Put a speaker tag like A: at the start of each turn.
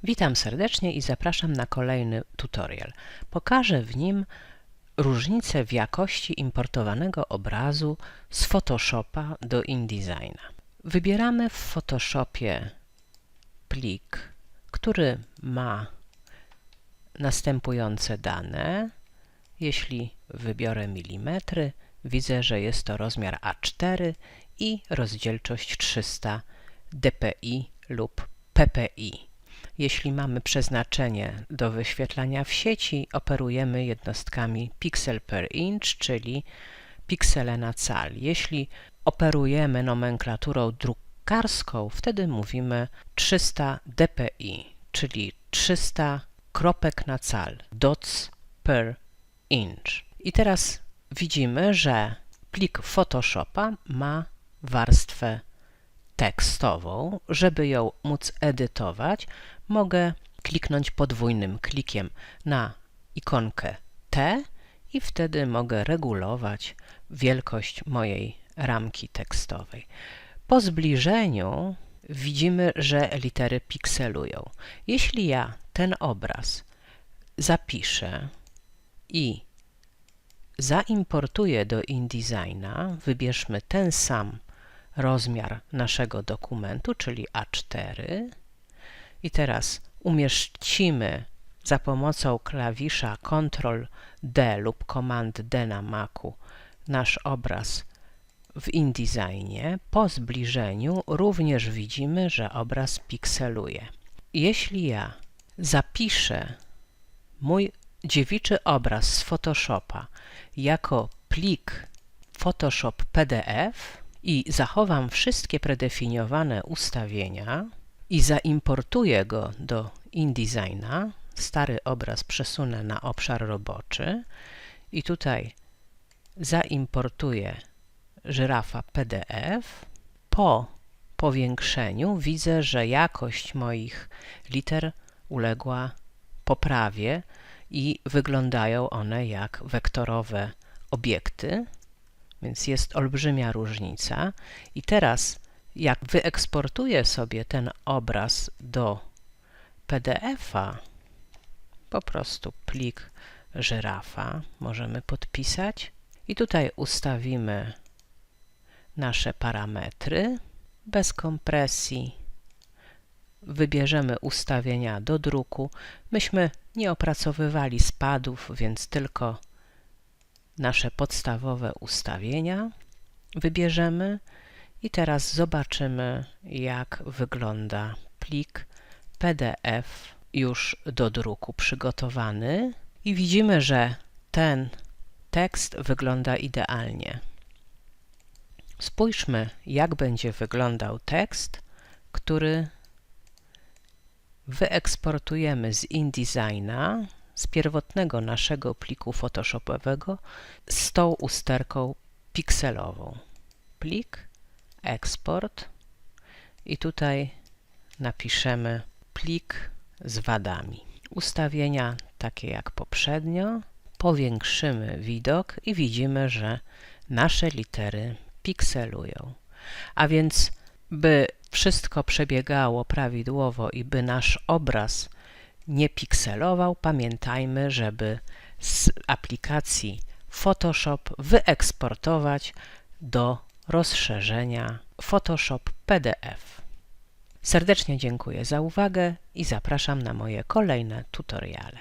A: Witam serdecznie i zapraszam na kolejny tutorial. Pokażę w nim różnicę w jakości importowanego obrazu z Photoshopa do InDesigna. Wybieramy w Photoshopie plik, który ma następujące dane. Jeśli wybiorę milimetry, widzę, że jest to rozmiar A4 i rozdzielczość 300 dpi lub ppi. Jeśli mamy przeznaczenie do wyświetlania w sieci, operujemy jednostkami pixel per inch, czyli piksele na cal. Jeśli operujemy nomenklaturą drukarską, wtedy mówimy 300 dpi, czyli 300 kropek na cal, dots per inch. I teraz widzimy, że plik Photoshopa ma warstwę tekstową. Żeby ją móc edytować, mogę kliknąć podwójnym klikiem na ikonkę T i wtedy mogę regulować wielkość mojej ramki tekstowej. Po zbliżeniu widzimy, że litery pikselują. Jeśli ja ten obraz zapiszę i zaimportuję do InDesigna, wybierzmy ten sam rozmiar naszego dokumentu, czyli A4. I teraz umieścimy za pomocą klawisza Ctrl+D lub Command D na Macu nasz obraz w InDesignie. Po zbliżeniu również widzimy, że obraz pikseluje. Jeśli ja zapiszę mój dziewiczy obraz z Photoshopa jako plik Photoshop PDF i zachowam wszystkie predefiniowane ustawienia i zaimportuję go do InDesigna, stary obraz przesunę na obszar roboczy i tutaj zaimportuję żyrafa PDF. Po powiększeniu widzę, że jakość moich liter uległa poprawie i wyglądają one jak wektorowe obiekty, więc jest olbrzymia różnica. I teraz, jak wyeksportuję sobie ten obraz do PDF-a, po prostu plik żyrafa możemy podpisać i tutaj ustawimy nasze parametry bez kompresji. Wybierzemy ustawienia do druku. Myśmy nie opracowywali spadów, więc tylko nasze podstawowe ustawienia wybierzemy i teraz zobaczymy, jak wygląda plik PDF już do druku przygotowany i widzimy, że ten tekst wygląda idealnie. Spójrzmy, jak będzie wyglądał tekst, który wyeksportujemy z InDesigna, z pierwotnego naszego pliku photoshopowego z tą usterką pikselową. Plik, eksport i tutaj napiszemy plik z wadami. Ustawienia takie jak poprzednio. Powiększymy widok i widzimy, że nasze litery pikselują. A więc, by wszystko przebiegało prawidłowo i by nasz obraz nie pikselował, pamiętajmy, żeby z aplikacji Photoshop wyeksportować do rozszerzenia Photoshop PDF. Serdecznie dziękuję za uwagę i zapraszam na moje kolejne tutoriale.